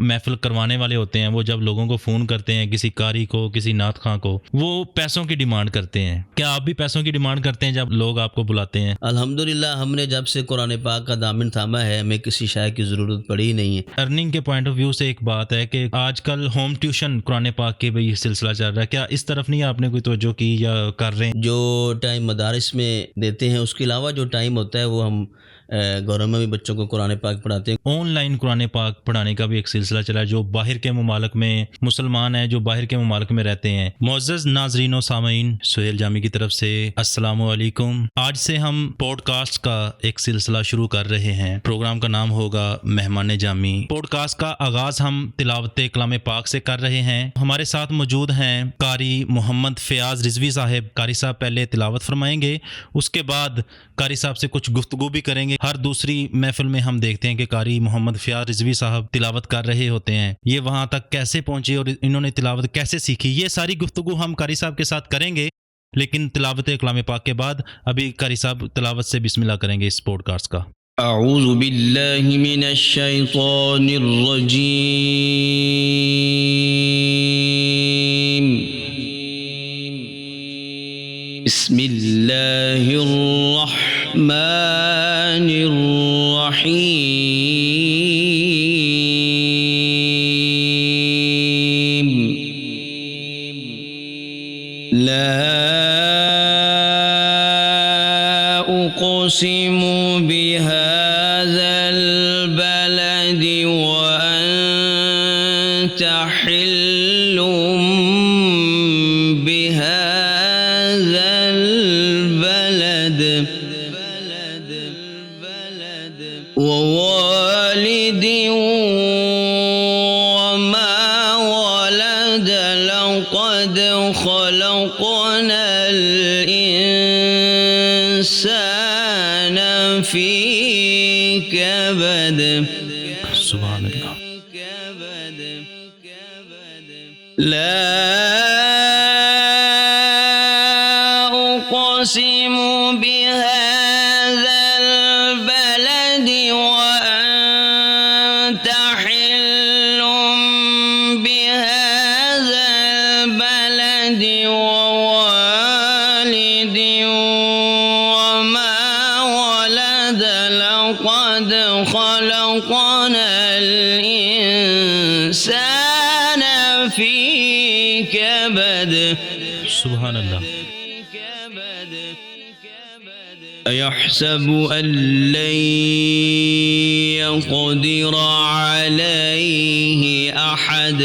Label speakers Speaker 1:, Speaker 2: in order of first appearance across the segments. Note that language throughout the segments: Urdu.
Speaker 1: محفل کروانے والے ہوتے ہیں وہ جب لوگوں کو فون کرتے ہیں، کسی قاری کو، کسی نعت خواں کو، وہ پیسوں کی ڈیمانڈ کرتے ہیں. کیا آپ بھی پیسوں کی ڈیمانڈ کرتے ہیں جب لوگ آپ کو بلاتے ہیں؟
Speaker 2: الحمدللہ ہم نے جب سے قرآن پاک کا دامن تھاما ہے ہمیں کسی شے کی ضرورت پڑی ہی نہیں ہے.
Speaker 1: ارننگ کے پوائنٹ آف ویو سے ایک بات ہے کہ آج کل ہوم ٹیوشن قرآن پاک کے بھی سلسلہ چل رہا ہے، کیا اس طرف نہیں آپ نے کوئی توجہ کی یا کر رہے ہیں؟
Speaker 2: جو ٹائم مدارس میں دیتے ہیں اس کے علاوہ جو ٹائم ہوتا ہے وہ ہم گھروں میں بھی بچوں کو قرآن پاک پڑھاتے ہیں.
Speaker 1: آن لائن قرآن پاک پڑھانے کا بھی ایک سلسلہ چلا ہے، جو باہر کے ممالک میں مسلمان ہیں، جو باہر کے ممالک میں رہتے ہیں. معزز ناظرین و سامعین، سہیل جامی کی طرف سے السلام علیکم. آج سے ہم پوڈ کاسٹ کا ایک سلسلہ شروع کر رہے ہیں. پروگرام کا نام ہوگا مہمان جامی. پوڈ کاسٹ کا آغاز ہم تلاوت کلام پاک سے کر رہے ہیں. ہمارے ساتھ موجود ہیں قاری محمد فیاض رضوی صاحب. قاری صاحب پہلے تلاوت فرمائیں گے، اس کے بعد قاری صاحب سے کچھ گفتگو بھی کریں گے. ہر دوسری محفل میں ہم دیکھتے ہیں کہ قاری محمد فیاض رضوی صاحب تلاوت کر رہے ہوتے ہیں. یہ وہاں تک کیسے پہنچے اور انہوں نے تلاوت کیسے سیکھی، یہ ساری گفتگو ہم قاری صاحب کے ساتھ کریں گے. لیکن تلاوت کلام پاک کے بعد ابھی قاری صاحب تلاوت سے بسم اللہ کریں گے اس پوڈ کاسٹ کا.
Speaker 2: اعوذ باللہ من الشیطان الرجیم. بسم اللہ الرحمن الرحیم. لا اقسم بهذا البلد وانت حل بهذا البلد ووالد وما ولد لقد خلقنا الإنسان في كبد.
Speaker 1: سبحان اللہ.
Speaker 2: لا أقسم بهذا البلد وأنت حل بهذا البلد ووالد وما ولد لقد خلقنا الإنسان في كبد.
Speaker 1: سبحان اللہ.
Speaker 2: أيحسب أن لن يقدر عليه أحد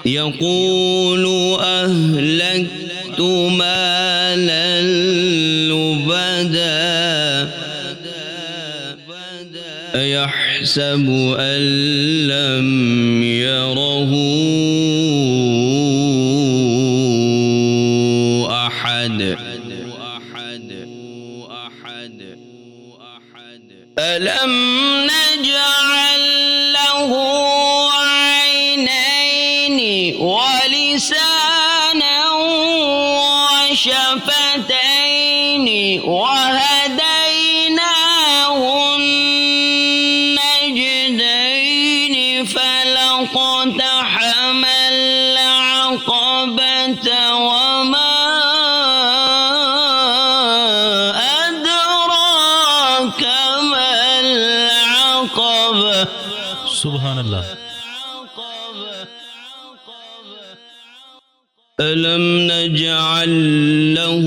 Speaker 2: يقول أهلكت مالا لبدا أيحسب أن لم يره أحد ألم نجعل له عينين ولسانا وشفتين وهديناه النجدين فلاقتحم العقبة وما أدراك ما العقبة.
Speaker 1: سبحان اللہ.
Speaker 2: ألم نجعل له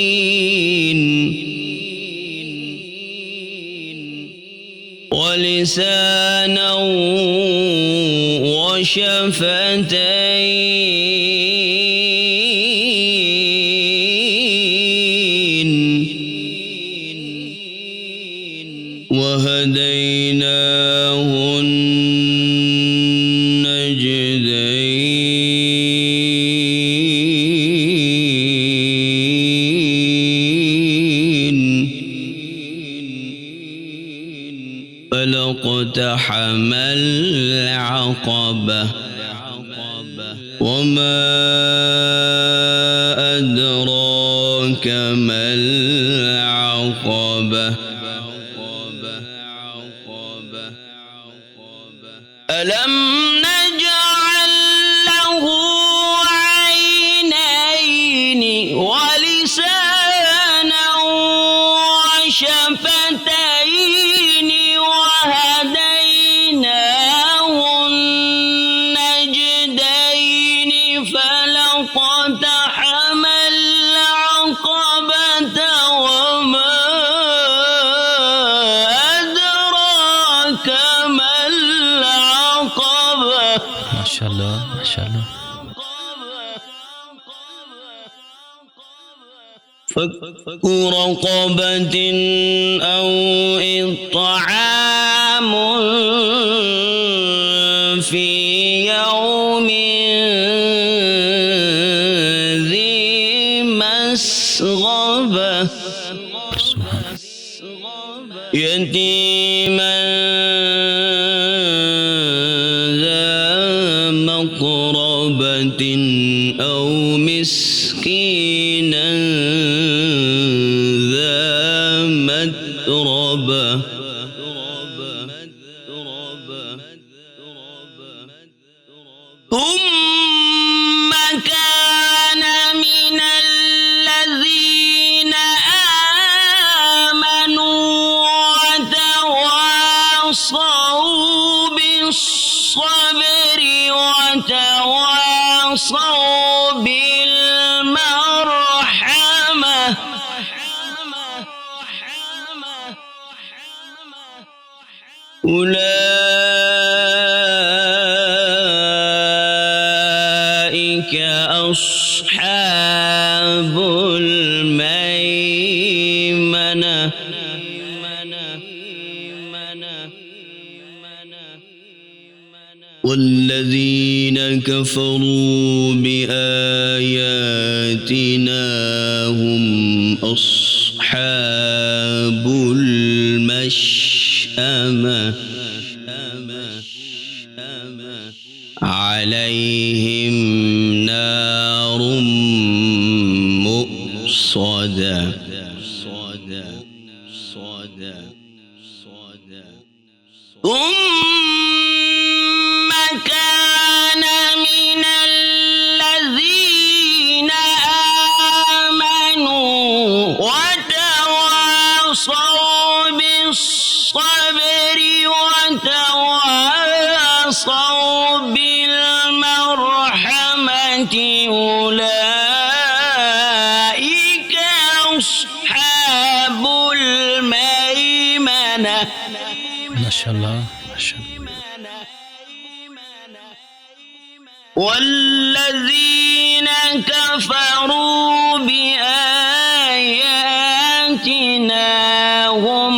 Speaker 2: عينين ولسانا وشفتين وهديناه النجدين فلاقتحم العقبة وما أدراك ما العقبة ألم نجعل له عينين ولسانا وشفتين وهديناه النجدين فلاقتحم العقبة وما أدراك ما العقبة
Speaker 1: ماشاء الله ماشاء الله.
Speaker 2: فك رقبة أو إطعام في يوم ذي مسغبة يتيما ذا مقربة أو مسكينا ذا متربة ثم كان من الذين آمنوا وتواصوا بالصبر وتواصوا بالمرحمة أولئك أصحاب الميمنة والذين كفروا بآياتنا هم أصحاب المشأمة عليهم نار مؤصدة ثم كان من الذين آمنوا وتواصوا بالصبر وتواصوا بالمرحمة أولئك أصحاب الميمنة
Speaker 1: ما شاء الله ما شاء الله.
Speaker 2: والذين كفروا بآياتنا هم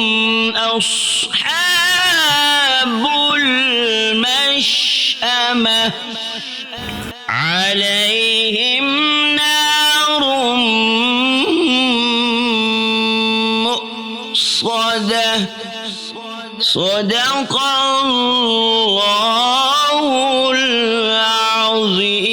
Speaker 2: أصحاب المشأمة عليهم نار مؤصدة صدق الله العظيم.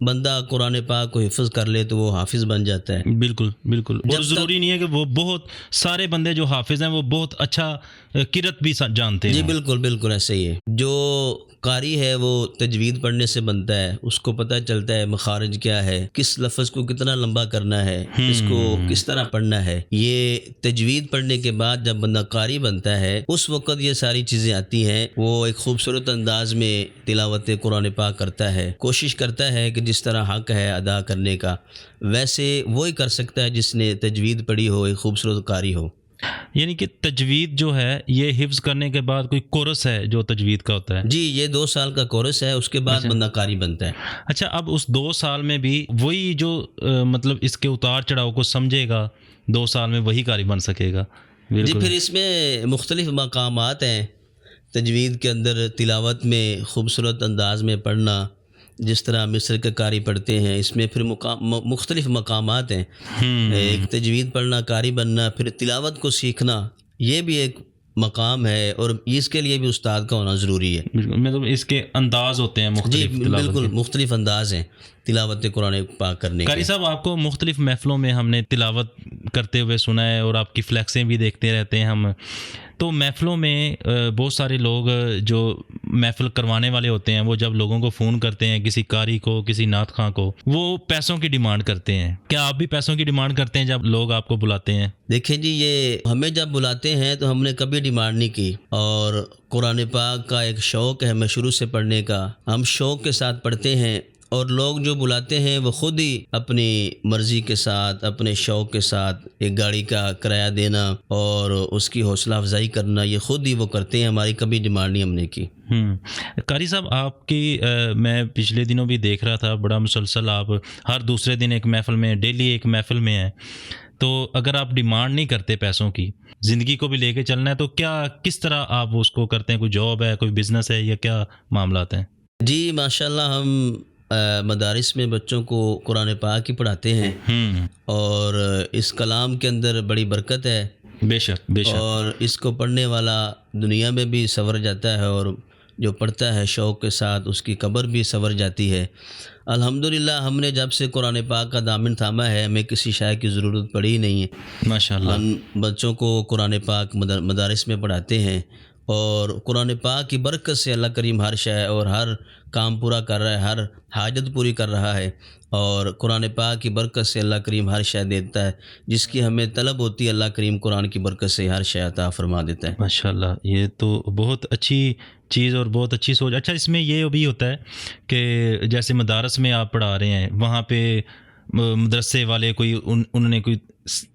Speaker 2: بندہ قرآن پاک کو حفظ کر لے تو وہ حافظ بن جاتا ہے.
Speaker 1: بالکل بالکل. اور ضروری نہیں ہے کہ وہ بہت سارے بندے جو حافظ ہیں وہ بہت اچھا قرأت بھی جانتے ہیں.
Speaker 2: جی بالکل بالکل ایسے ہی ہے. جو قاری ہے وہ تجوید پڑھنے سے بنتا ہے, اس کو پتہ چلتا ہے مخارج کیا ہے, کس لفظ کو کتنا لمبا کرنا ہے, اس کو کس طرح پڑھنا ہے. یہ تجوید پڑھنے کے بعد جب بندہ قاری بنتا ہے اس وقت یہ ساری چیزیں آتی ہیں. وہ ایک خوبصورت انداز میں تلاوت قرآن پاک کرتا ہے, کوشش کرتا ہے کہ جس طرح حق ہے ادا کرنے کا ویسے وہی کر سکتا ہے جس نے تجوید پڑھی ہو, ایک خوبصورت قاری ہو.
Speaker 1: یعنی کہ تجوید جو ہے یہ حفظ کرنے کے بعد کوئی کورس ہے جو تجوید کا ہوتا ہے؟
Speaker 2: جی یہ 2 سال کا کورس ہے, اس کے بعد بندہ قاری بنتا ہے.
Speaker 1: اچھا, اب اس 2 سال میں بھی وہی جو مطلب اس کے اتار چڑھاؤ کو سمجھے گا 2 سال میں وہی قاری بن سکے گا؟
Speaker 2: جی پھر اس میں مختلف مقامات ہیں تجوید کے اندر. تلاوت میں خوبصورت انداز میں پڑھنا جس طرح مصر کے قاری پڑھتے ہیں, اس میں پھر مختلف مقامات ہیں. ایک تجوید پڑھنا, قاری بننا, پھر تلاوت کو سیکھنا, یہ بھی ایک مقام ہے اور اس کے لیے بھی استاد کا ہونا ضروری ہے.
Speaker 1: مطلب اس کے انداز ہوتے ہیں مختلف.
Speaker 2: جی بالکل مختلف انداز ہیں تلاوت قرآن پاک کرنے کے.
Speaker 1: قاری صاحب آپ کو مختلف محفلوں میں ہم نے تلاوت کرتے ہوئے سنا ہے اور آپ کی فلیکسیں بھی دیکھتے رہتے ہیں ہم. تو محفلوں میں بہت سارے لوگ جو محفل کروانے والے ہوتے ہیں وہ جب لوگوں کو فون کرتے ہیں, کسی قاری کو, کسی نعت خواں کو, وہ پیسوں کی ڈیمانڈ کرتے ہیں. کیا آپ بھی پیسوں کی ڈیمانڈ کرتے ہیں جب لوگ آپ کو بلاتے ہیں؟
Speaker 2: دیکھیں جی, یہ ہمیں جب بلاتے ہیں تو ہم نے کبھی ڈیمانڈ نہیں کی, اور قرآن پاک کا ایک شوق ہے ہمیں شروع سے پڑھنے کا. ہم شوق کے ساتھ پڑھتے ہیں اور لوگ جو بلاتے ہیں وہ خود ہی اپنی مرضی کے ساتھ, اپنے شوق کے ساتھ ایک گاڑی کا کرایہ دینا اور اس کی حوصلہ افزائی کرنا, یہ خود ہی وہ کرتے ہیں. ہماری کبھی ڈیمانڈ نہیں ہم نے کی.
Speaker 1: قاری صاحب آپ کی میں پچھلے دنوں بھی دیکھ رہا تھا, بڑا مسلسل آپ ہر دوسرے دن ایک محفل میں, ڈیلی ایک محفل میں ہیں. تو اگر آپ ڈیمانڈ نہیں کرتے پیسوں کی, زندگی کو بھی لے کے چلنا ہے, تو کس طرح آپ اس کو کرتے ہیں؟ کوئی جاب ہے, کوئی بزنس ہے, یا کیا معاملات ہیں؟
Speaker 2: جی ماشاءاللہ ہم مدارس میں بچوں کو قرآن پاک ہی پڑھاتے ہیں, اور اس کلام کے اندر بڑی برکت ہے.
Speaker 1: بے شک بے شک.
Speaker 2: اور اس کو پڑھنے والا دنیا میں بھی سنور جاتا ہے, اور جو پڑھتا ہے شوق کے ساتھ اس کی قبر بھی سنور جاتی ہے. الحمدللہ ہم نے جب سے قرآن پاک کا دامن تھاما ہے ہمیں کسی شے کی ضرورت پڑی ہی نہیں ہے.
Speaker 1: ماشاءاللہ.
Speaker 2: ہم بچوں کو قرآن پاک مدارس میں پڑھاتے ہیں, اور قرآن پاک کی برکت سے اللہ کریم ہر شے اور ہر کام پورا کر رہا ہے, ہر حاجت پوری کر رہا ہے. اور قرآن پاک کی برکت سے اللہ کریم ہر شے دیتا ہے, جس کی ہمیں طلب ہوتی ہے اللہ کریم قرآن کی برکت سے ہر شے عطا فرما دیتا ہے.
Speaker 1: ماشاءاللہ, یہ تو بہت اچھی چیز اور بہت اچھی سوچ. اچھا, اس میں یہ بھی ہوتا ہے کہ جیسے مدارس میں آپ پڑھا رہے ہیں, وہاں پہ مدرسے والے کوئی انہوں نے کوئی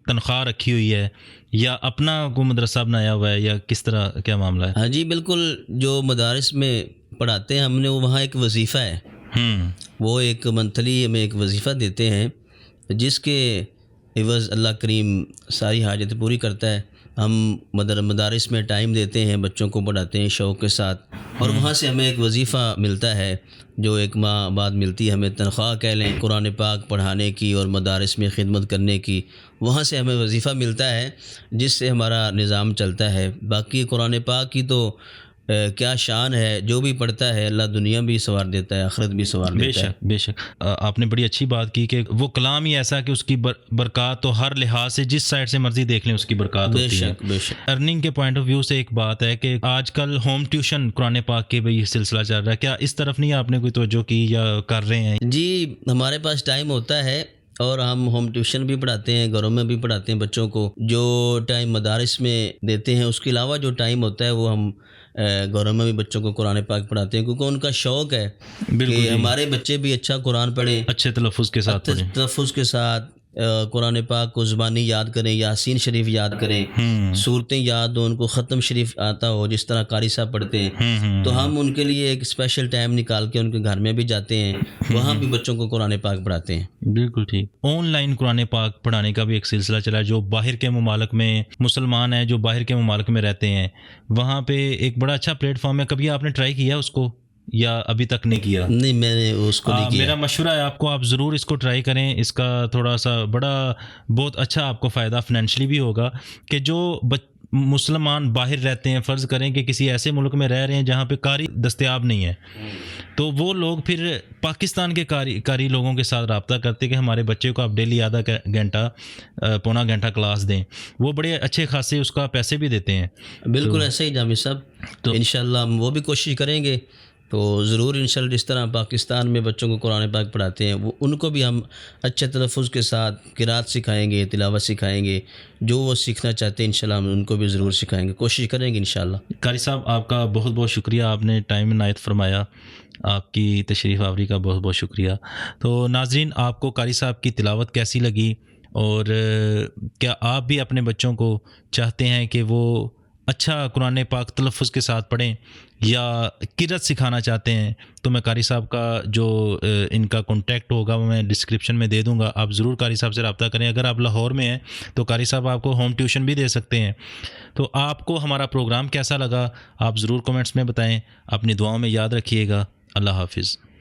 Speaker 1: تنخواہ رکھی ہوئی ہے, یا اپنا کوئی مدرسہ بنایا ہوا ہے, یا کس طرح کیا معاملہ ہے؟
Speaker 2: ہاں جی بالکل, جو مدارس میں پڑھاتے ہیں ہم نے وہاں ایک وظیفہ ہے. وہ ایک منتھلی ہمیں ایک وظیفہ دیتے ہیں جس کے عوض اللہ کریم ساری حاجت پوری کرتا ہے. ہم مدارس میں ٹائم دیتے ہیں, بچوں کو پڑھاتے ہیں شوق کے ساتھ, اور وہاں سے ہمیں ایک وظیفہ ملتا ہے جو 1 ماہ بعد ملتی ہے. ہمیں تنخواہ کہہ لیں قرآن پاک پڑھانے کی اور مدارس میں خدمت کرنے کی, وہاں سے ہمیں وظیفہ ملتا ہے جس سے ہمارا نظام چلتا ہے. باقی قرآن پاک کی تو کیا شان ہے, جو بھی پڑھتا ہے اللہ دنیا بھی سنوار دیتا ہے, آخرت بھی سنوار دیتا ہے.
Speaker 1: بے شک. آپ نے بڑی اچھی بات کی کہ وہ کلام ہی ایسا کہ اس کی برکات تو ہر لحاظ سے جس سائڈ سے مرضی دیکھ لیں اس کی برکات ہوتی ہے.
Speaker 2: بے شک.
Speaker 1: ارننگ کے پوائنٹ آف ویو سے ایک بات ہے کہ آج کل ہوم ٹیوشن قرآن پاک کے بھی سلسلہ چل رہا ہے, کیا اس طرف نہیں آپ نے کوئی توجہ کی یا کر رہے ہیں؟
Speaker 2: جی ہمارے پاس ٹائم ہوتا ہے اور ہم ہوم ٹیوشن بھی پڑھاتے ہیں, گھروں میں بھی پڑھاتے ہیں بچوں کو. جو ٹائم مدارس میں دیتے ہیں اس کے علاوہ جو ٹائم ہوتا ہے وہ ہم گھروں میں بھی بچوں کو قرآن پاک پڑھاتے ہیں, کیونکہ ان کا شوق ہے کہ ہمارے بچے بھی اچھا قرآن پڑھیں,
Speaker 1: اچھے تلفظ کے ساتھ پڑھیں,
Speaker 2: تلفظ کے ساتھ قرآن پاک کو زبانی یاد کریں, یاسین شریف یاد کریں, صورتیں یاد ہوں, ان کو ختم شریف آتا ہو جس طرح قاری صاحب پڑھتے ہیں. تو ہم ان کے لیے ایک اسپیشل ٹائم نکال کے ان کے گھر میں بھی جاتے ہیں, وہاں بھی بچوں کو قرآن پاک پڑھاتے ہیں.
Speaker 1: بالکل ٹھیک. آن لائن قرآن پاک پڑھانے کا بھی ایک سلسلہ چلا ہے, جو باہر کے ممالک میں مسلمان ہیں, جو باہر کے ممالک میں رہتے ہیں, وہاں پہ ایک بڑا اچھا پلیٹ فارم ہے. کبھی آپ نے ٹرائی کیا اس کو یا ابھی تک نہیں کیا؟
Speaker 2: نہیں, میں نے اس کو نہیں کیا.
Speaker 1: میرا مشورہ ہے آپ کو, آپ ضرور اس کو ٹرائی کریں. اس کا تھوڑا سا بہت اچھا آپ کو فائدہ فائنینشلی بھی ہوگا کہ جو مسلمان باہر رہتے ہیں، فرض کریں کہ کسی ایسے ملک میں رہ رہے ہیں جہاں پہ قاری دستیاب نہیں ہے، تو وہ لوگ پھر پاکستان کے قاری لوگوں کے ساتھ رابطہ کرتے کہ ہمارے بچے کو آپ ڈیلی آدھا گھنٹہ پونا گھنٹہ کلاس دیں، وہ بڑے اچھے خاصے اس کا پیسے بھی دیتے ہیں۔
Speaker 2: بالکل ایسے ہی جامع صاحب، تو انشاءاللہ ہم وہ بھی کوشش کریں گے، تو ضرور انشاءاللہ جس طرح پاکستان میں بچوں کو قرآن پاک پڑھاتے ہیں، وہ ان کو بھی ہم اچھے تلفظ کے ساتھ قرات سکھائیں گے، تلاوت سکھائیں گے، جو وہ سیکھنا چاہتے ہیں انشاءاللہ ہم ان کو بھی ضرور سکھائیں گے، کوشش کریں گے انشاءاللہ۔
Speaker 1: قاری صاحب آپ کا بہت بہت شکریہ، آپ نے ٹائم عنایت فرمایا، آپ کی تشریف آوری کا بہت بہت شکریہ۔ تو ناظرین، آپ کو قاری صاحب کی تلاوت کیسی لگی، اور کیا آپ بھی اپنے بچوں کو چاہتے ہیں کہ وہ اچھا قرآن پاک تلفظ کے ساتھ پڑھیں یا قرات سکھانا چاہتے ہیں، تو میں قاری صاحب کا جو ان کا کانٹیکٹ ہوگا وہ میں ڈسکرپشن میں دے دوں گا، آپ ضرور قاری صاحب سے رابطہ کریں۔ اگر آپ لاہور میں ہیں تو قاری صاحب آپ کو ہوم ٹیوشن بھی دے سکتے ہیں۔ تو آپ کو ہمارا پروگرام کیسا لگا آپ ضرور کمنٹس میں بتائیں، اپنی دعاؤں میں یاد رکھیے گا۔ اللہ حافظ۔